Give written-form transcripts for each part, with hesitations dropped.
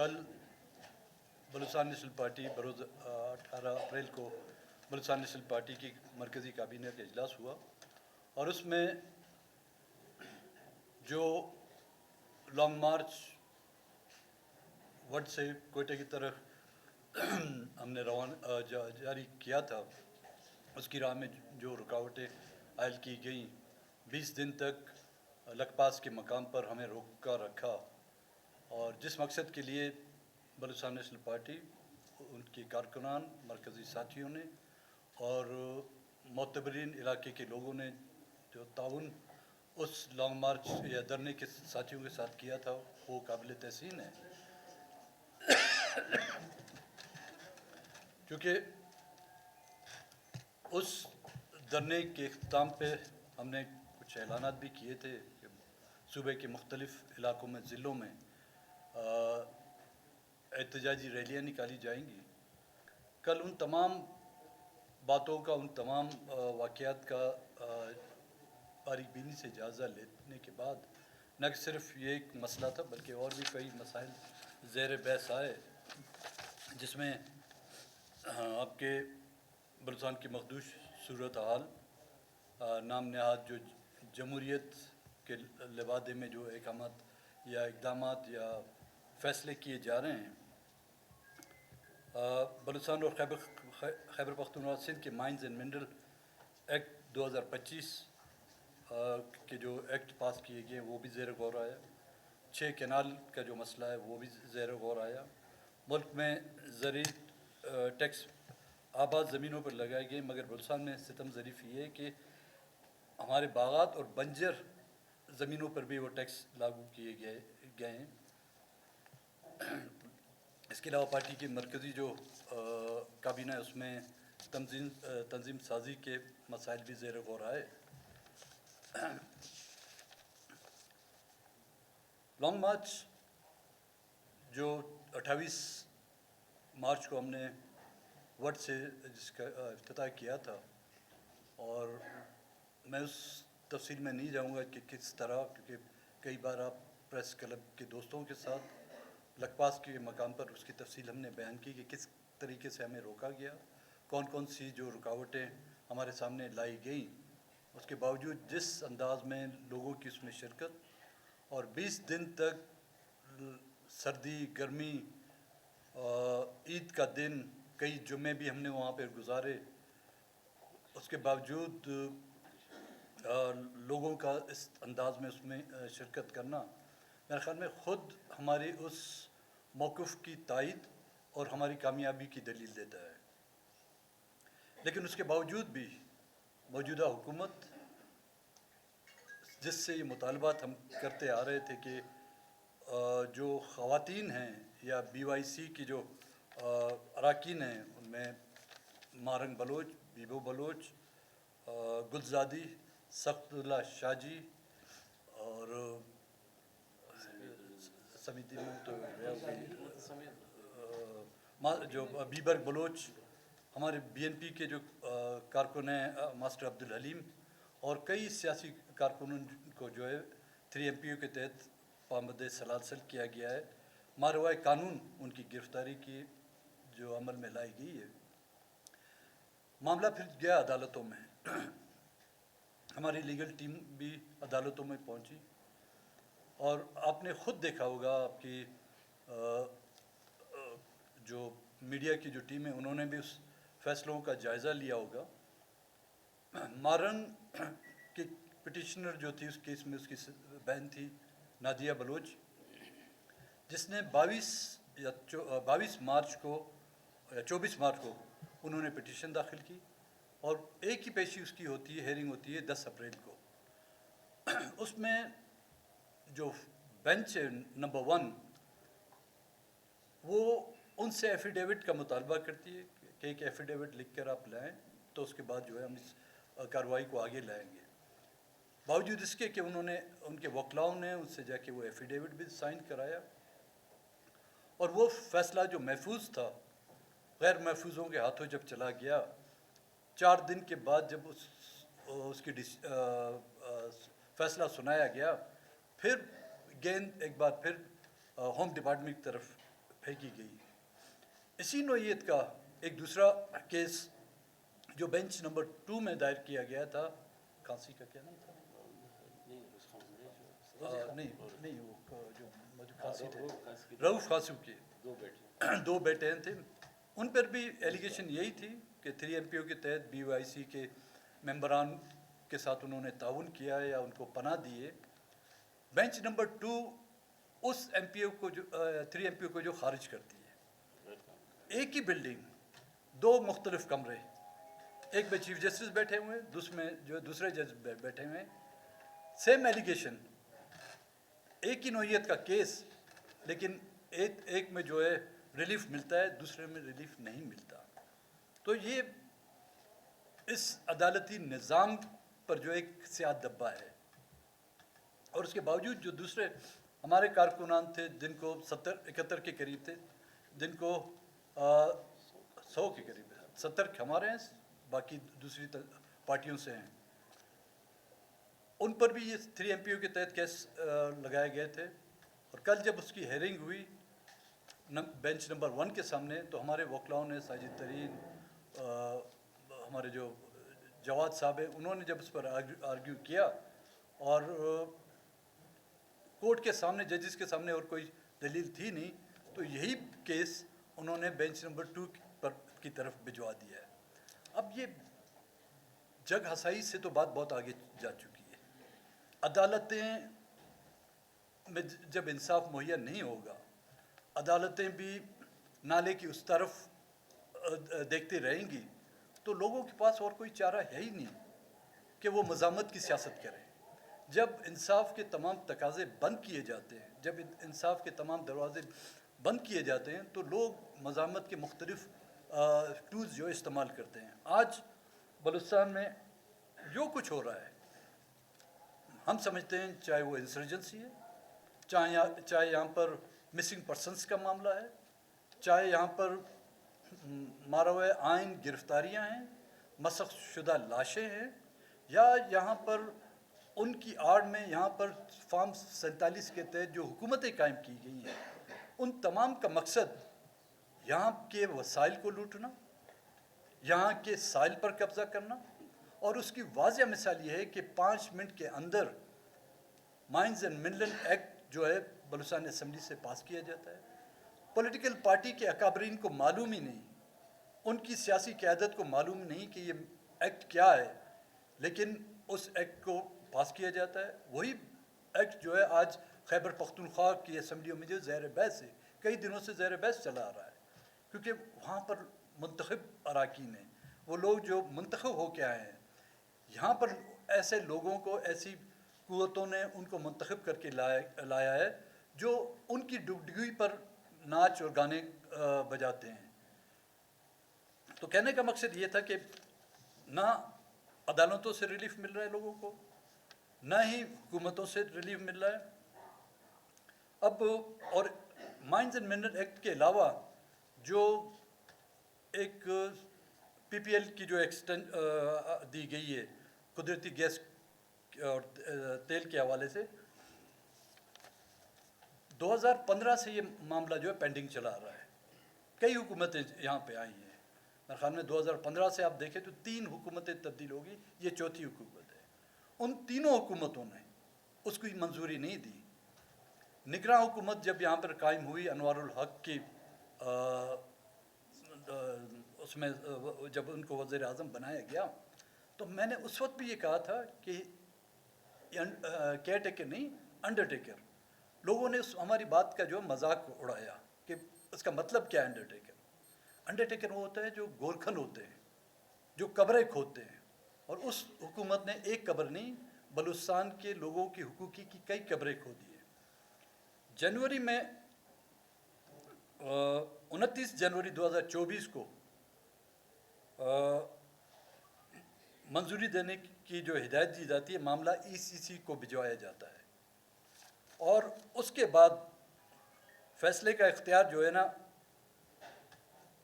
کل Balochistan national party بروز 18 April کو بلوچستان نیشنل پارٹی کی مرکزی کابینہ کا اجلاس ہوا اور اس میں جو long march would say Quetta کی طرف ہم نے جاری کیا تھا، اس کی راہ میں جو رکاوٹیں عائد کی گئیں، 20 دن تک لکپاس کے مقام پر ہمیں روکا رکھا، اور جس مقصد کے لیے بلوچستان نیشنل پارٹی، ان کے کارکنان، مرکزی ساتھیوں نے اور معتبرین علاقے کے لوگوں نے جو تعاون اس لانگ مارچ یا دھرنے کے ساتھیوں کے ساتھ کیا تھا، وہ قابل تحسین ہے. کیونکہ اس دھرنے کے اختتام پہ ہم نے کچھ اعلانات بھی کیے تھے کہ صوبے کے مختلف علاقوں میں، ضلعوں میں احتجاجی ریلیاں نکالی جائیں گی. کل ان تمام باتوں کا، ان تمام واقعات کا باریک بینی سے جائزہ لینے کے بعد نہ صرف یہ ایک مسئلہ تھا بلکہ اور بھی کئی مسائل زیر بحث آئے، جس میں آپ کے بلوچستان کی مخدوش صورتحال، نام نہاد جو جمہوریت کے لبادے میں جو احکامات یا اقدامات یا فیصلے کیے جا رہے ہیں، بلوچستان اور خیبر پختونخوا سندھ کے مائنز اینڈ منرل ایکٹ 2025 کے جو ایکٹ پاس کیے گئے وہ بھی زیر غور آیا. 6 کینال کا جو مسئلہ ہے وہ بھی زیر غور آیا. ملک میں زرعی ٹیکس آباد زمینوں پر لگائے گئے، مگر بلوچستان میں ستم ظریف یہ ہے کہ ہمارے باغات اور بنجر زمینوں پر بھی وہ ٹیکس لاگو کیے گئے ہیں. اس کے علاوہ پارٹی کی مرکزی جو کابینہ ہے، اس میں تنظیم سازی کے مسائل بھی زیر غور آئے. لانگ مارچ جو 28 مارچ کو ہم نے وڈ سے جس کا افتتاح کیا تھا، اور میں اس تفصیل میں نہیں جاؤں گا کہ کس طرح، کیونکہ کئی بار آپ پریس کلب کے دوستوں کے ساتھ لکپاس کے مقام پر اس کی تفصیل ہم نے بیان کی کہ کس طریقے سے ہمیں روکا گیا، کون کون سی جو رکاوٹیں ہمارے سامنے لائی گئیں. اس کے باوجود جس انداز میں لوگوں کی اس میں شرکت، اور 20 دن تک سردی، گرمی، عید کا دن، کئی جمعے بھی ہم نے وہاں پہ گزارے، اس کے باوجود لوگوں کا اس انداز میں اس میں شرکت کرنا میرے خیال میں خود ہماری اس موقف کی تائید اور ہماری کامیابی کی دلیل دیتا ہے. لیکن اس کے باوجود بھی موجودہ حکومت، جس سے یہ مطالبات ہم کرتے آ رہے تھے کہ جو خواتین ہیں یا BYC کی جو اراکین ہیں، ان میں مارنگ بلوچ، بیبو بلوچ، گلزادی، سخت اللہ شاہ جی اور سمیتی جو بیبر بلوچ، ہمارے BNP کے جو کارکن ہیں ماسٹر عبدالحلیم، اور کئی سیاسی کارکنوں کو جو ہے 3 MPO کے تحت پابند سلاسل کیا گیا ہے. ماروائے قانون ان کی گرفتاری کی جو عمل میں لائی گئی ہے. معاملہ پھر گیا عدالتوں میں. ہماری لیگل ٹیم بھی عدالتوں میں پہنچی، اور آپ نے خود دیکھا ہوگا، آپ کی جو میڈیا کی جو ٹیم ہے انہوں نے بھی اس فیصلوں کا جائزہ لیا ہوگا. مارن کی پٹیشنر جو تھی اس کیس میں، اس کی بہن تھی نادیہ بلوچ، جس نے 22 مارچ کو یا 24 مارچ کو انہوں نے پٹیشن داخل کی، اور ایک ہی پیشی اس کی ہوتی ہے، ہیئرنگ ہوتی ہے 10 اپریل کو. اس میں جو بینچ ہے نمبر 1، وہ ان سے ایفیڈیوٹ کا مطالبہ کرتی ہے کہ ایک ایفیڈیوٹ لکھ کر آپ لائیں، تو اس کے بعد جو ہے ہم اس کارروائی کو آگے لائیں گے. باوجود اس کے کہ انہوں نے، ان کے وکلاؤں نے ان سے جا کے وہ ایفیڈیوٹ بھی سائن کرایا، اور وہ فیصلہ جو محفوظ تھا غیر محفوظوں کے ہاتھوں جب چلا گیا، 4 دن کے بعد جب اس کی فیصلہ سنایا گیا، پھر گیند ایک بار پھر ہوم ڈپارٹمنٹ کی طرف پھینکی گئی. اسی نوعیت کا ایک دوسرا کیس جو بینچ نمبر 2 میں دائر کیا گیا تھا, کھانسی کا کیا نام تھا, نہیں وہ جو کھانسی تھے, رؤف خاسو کے 2 بیٹے تھے, ان پر بھی ایلیگیشن یہی تھی کہ 3 MPO کے تحت BOIC کے ممبران کے ساتھ انہوں نے تعاون کیا یا ان کو پناہ دیے. بینچ نمبر 2 اس MPO کو جو 3 MPO کو جو خارج کرتی ہے. ایک ہی بلڈنگ, 2 مختلف کمرے, ایک میں چیف جسٹس بیٹھے ہوئے ہیں, دوسرے جج بیٹھے ہوئے ہیں, سیم ایلیگیشن, ایک ہی نوعیت کا کیس, لیکن ایک میں جو ہے ریلیف ملتا ہے, دوسرے میں ریلیف نہیں ملتا. تو یہ اس عدالتی نظام پر جو ایک سیاہ دبا ہے. اور اس کے باوجود جو دوسرے ہمارے کارکنان تھے جن کو 70-71 کے قریب تھے, جن کو 100 کے قریب, 70 ہمارے ہیں, باقی دوسری پارٹیوں سے ہیں, ان پر بھی یہ 3 MPO کے تحت کیس لگائے گئے تھے. اور کل جب اس کی ہیئرنگ ہوئی بینچ نمبر 1 کے سامنے, تو ہمارے وکلاؤں نے, ساجد ترین, ہمارے جو جواد صاحب ہیں, انہوں نے جب اس پر آرگیو کیا, اور کورٹ کے سامنے, ججز کے سامنے اور کوئی دلیل تھی نہیں, تو یہی کیس انہوں نے بینچ نمبر 2 کی طرف بھجوا دیا ہے. اب یہ جگ ہسائی سے تو بات بہت آگے جا چکی ہے. عدالتیں میں جب انصاف مہیا نہیں ہوگا, عدالتیں بھی نالے کی اس طرف دیکھتے رہیں گی, تو لوگوں کے پاس اور کوئی چارہ ہے ہی نہیں کہ وہ مزاحمت کی سیاست کریں. جب انصاف کے تمام تقاضے بند کیے جاتے ہیں, جب انصاف کے تمام دروازے بند کیے جاتے ہیں, تو لوگ مزاحمت کے مختلف ٹولز جو استعمال کرتے ہیں. آج بلوچستان میں جو کچھ ہو رہا ہے, ہم سمجھتے ہیں چاہے وہ انسرجنسی ہے, چاہے یہاں پر مسنگ پرسنس کا معاملہ ہے, چاہے یہاں پر ماروع آئین گرفتاریاں ہیں, مسخ شدہ لاشیں ہیں, یا یہاں پر ان کی آڑ میں یہاں پر فارم 47 کے تحت جو حکومتیں قائم کی گئی ہیں, ان تمام کا مقصد یہاں کے وسائل کو لوٹنا, یہاں کے سائل پر قبضہ کرنا. اور اس کی واضح مثال یہ ہے کہ 5 منٹ کے اندر مائنز اینڈ منرل ایکٹ جو ہے بلوچستان اسمبلی سے پاس کیا جاتا ہے. پولیٹیکل پارٹی کے اکابرین کو معلوم ہی نہیں, ان کی سیاسی قیادت کو معلوم نہیں کہ یہ ایکٹ کیا ہے, لیکن اس ایکٹ کو پاس کیا جاتا ہے. وہی ایکٹ جو ہے آج خیبر پختونخوا کی اسمبلیوں میں جو زیر بحث ہے, کئی دنوں سے زیر بحث چلا آ رہا ہے, کیونکہ وہاں پر منتخب اراکین ہیں, وہ لوگ جو منتخب ہو کے آئے ہیں. یہاں پر ایسے لوگوں کو, ایسی قوتوں نے ان کو منتخب کر کے لایا ہے جو ان کی ڈگڈگی پر ناچ اور گانے بجاتے ہیں. تو کہنے کا مقصد یہ تھا کہ نہ عدالتوں سے ریلیف مل رہا ہے لوگوں کو, نہ ہی حکومتوں سے ریلیف مل رہا ہے. اب اور مائنز اینڈ منرل ایکٹ کے علاوہ جو ایک PPL کی جو ایکسٹینڈ دی گئی ہے قدرتی گیس اور تیل کے حوالے سے, 2015 سے یہ معاملہ جو ہے پینڈنگ چلا آ رہا ہے. کئی حکومتیں یہاں پہ آئی ہیں, میرے خیال میں 2015 سے آپ دیکھیں تو 3 حکومتیں تبدیل ہوگی, یہ چوتھی حکومت ہے. ان تینوں حکومتوں نے اس کی منظوری نہیں دی. نگراں حکومت جب یہاں پر قائم ہوئی انوار الحق کی اس میں جب ان کو وزیر اعظم بنایا گیا, تو میں نے اس وقت بھی یہ کہا تھا کہ کیئر ٹیکر نہیں, انڈر ٹیکر. لوگوں نے ہماری بات کا جو مذاق اڑایا کہ اس کا مطلب کیا ہے انڈر ٹیکر. انڈر ٹیکر وہ ہوتا ہے جو گورکھن ہوتے ہیں, جو قبریں کھودتے ہیں. اور اس حکومت نے ایک قبر نہیں, بلوچستان کے لوگوں کی حقوقی کی کئی قبریں کھودی ہیں. جنوری میں 29 جنوری 2024 کو منظوری دینے کی جو ہدایت دی جاتی ہے, معاملہ ECC کو بھجوایا جاتا ہے. اور اس کے بعد فیصلے کا اختیار جو ہے نا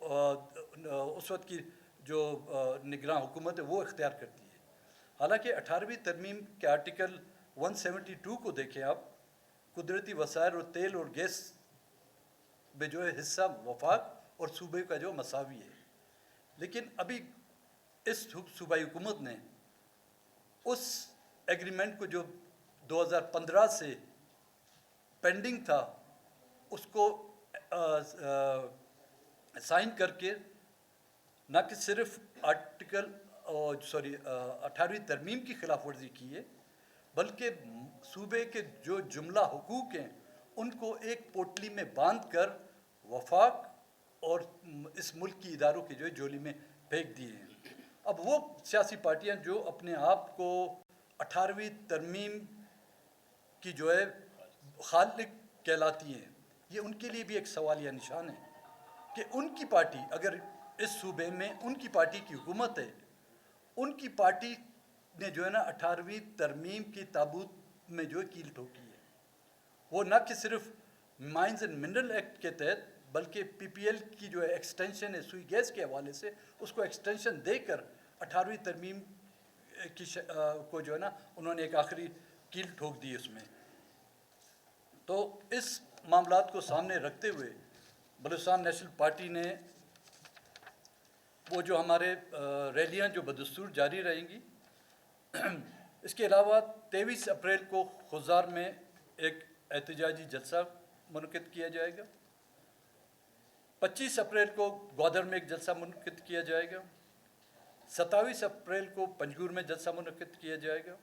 اس وقت کی جو نگراں حکومت ہے وہ اختیار کرتی ہے. حالانکہ 18ویں ترمیم کے آرٹیکل 172 کو دیکھیں آپ, قدرتی وسائل اور تیل اور گیس میں جو ہے حصہ وفاق اور صوبے کا جو مساوی ہے. لیکن ابھی اس صوبائی حکومت نے اس ایگریمنٹ کو جو 2015 سے پینڈنگ تھا اس کو سائن کر کے نہ کہ صرف آرٹیکل 18ویں ترمیم کی خلاف ورزی کی ہے بلکہ صوبے کے جو جملہ حقوق ہیں ان کو ایک پوٹلی میں باندھ کر وفاق اور اس ملک کی اداروں کے جو ہے جولی میں پھینک دیے ہیں. اب وہ سیاسی پارٹیاں جو اپنے آپ کو 18ویں ترمیم کی جو ہے خالق کہلاتی ہیں, یہ ان کے لیے بھی ایک سوالیہ نشان ہے کہ ان کی پارٹی اگر اس صوبے میں ان کی پارٹی کی حکومت ہے, ان کی پارٹی نے جو ہے نا 18ویں ترمیم کی تابوت میں جو ہے کیل ٹھوکی ہے. وہ نہ کہ صرف مائنز اینڈ منرل ایکٹ کے تحت بلکہ پی پی ایل کی جو ہے ایکسٹینشن ہے سوئی گیس کے حوالے سے اس کو ایکسٹینشن دے کر 18ویں ترمیم کی کو جو ہے نا انہوں نے ایک آخری کیل ٹھوک دی اس میں. تو اس معاملات کو سامنے رکھتے ہوئے بلوچستان نیشنل پارٹی نے وہ جو ہمارے ریلیاں جو بدستور جاری رہیں گی, اس کے علاوہ 23 اپریل کو خضار میں ایک احتجاجی جلسہ منعقد کیا جائے گا, 25 اپریل کو گوادر میں ایک جلسہ منعقد کیا جائے گا, 27 اپریل کو پنجگور میں جلسہ منعقد کیا جائے گا,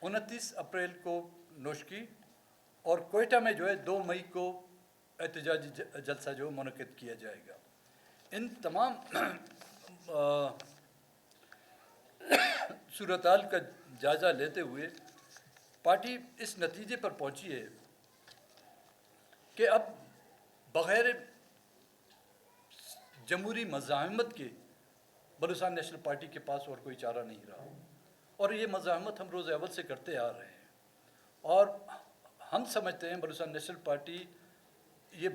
29 اپریل کو نوشکی اور کوئٹہ میں جو ہے 2 مئی کو احتجاجی جلسہ جو منعقد کیا جائے گا. ان تمام صورتحال کا جائزہ لیتے ہوئے پارٹی اس نتیجے پر پہنچی ہے کہ اب بغیر جمہوری مزاحمت کے بلوچستان نیشنل پارٹی کے پاس اور کوئی چارہ نہیں رہا, اور یہ مزاحمت ہم روز اول سے کرتے آ رہے ہیں. اور ہم سمجھتے ہیں بلوچستان نیشنل پارٹی یہ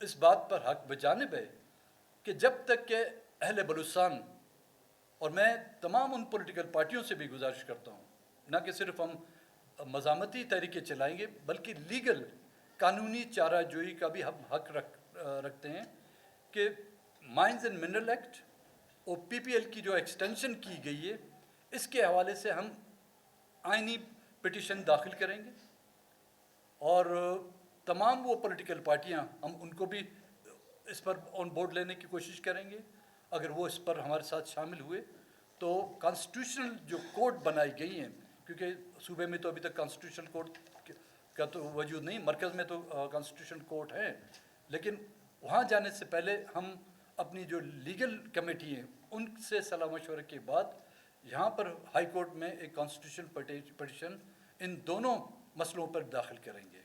اس بات پر حق بجانب ہے کہ جب تک کہ اہل بلوچستان, اور میں تمام ان پولیٹیکل پارٹیوں سے بھی گزارش کرتا ہوں نہ کہ صرف ہم مزاحمتی تحریکیں چلائیں گے بلکہ لیگل قانونی چارہ جوئی کا بھی ہم حق رکھتے ہیں کہ مائنز اینڈ منرل ایکٹ اور پی پی ایل کی جو ایکسٹینشن کی گئی ہے اس کے حوالے سے ہم آئینی پٹیشن داخل کریں گے, اور تمام وہ پولیٹیکل پارٹیاں ہم ان کو بھی اس پر آن بورڈ لینے کی کوشش کریں گے. اگر وہ اس پر ہمارے ساتھ شامل ہوئے تو کانسٹیٹیوشنل جو کورٹ بنائی گئی ہیں, کیونکہ صوبے میں تو ابھی تک کانسٹیٹیوشنل کورٹ کا تو وجود نہیں, مرکز میں تو کانسٹیٹیوشنل کورٹ ہے, لیکن وہاں جانے سے پہلے ہم اپنی جو لیگل کمیٹی ہیں ان سے صلاح مشورے کے بعد یہاں پر ہائی کورٹ میں ایک کانسٹیٹیوشن پٹیشن ان دونوں مسئلوں پر داخل کریں گے.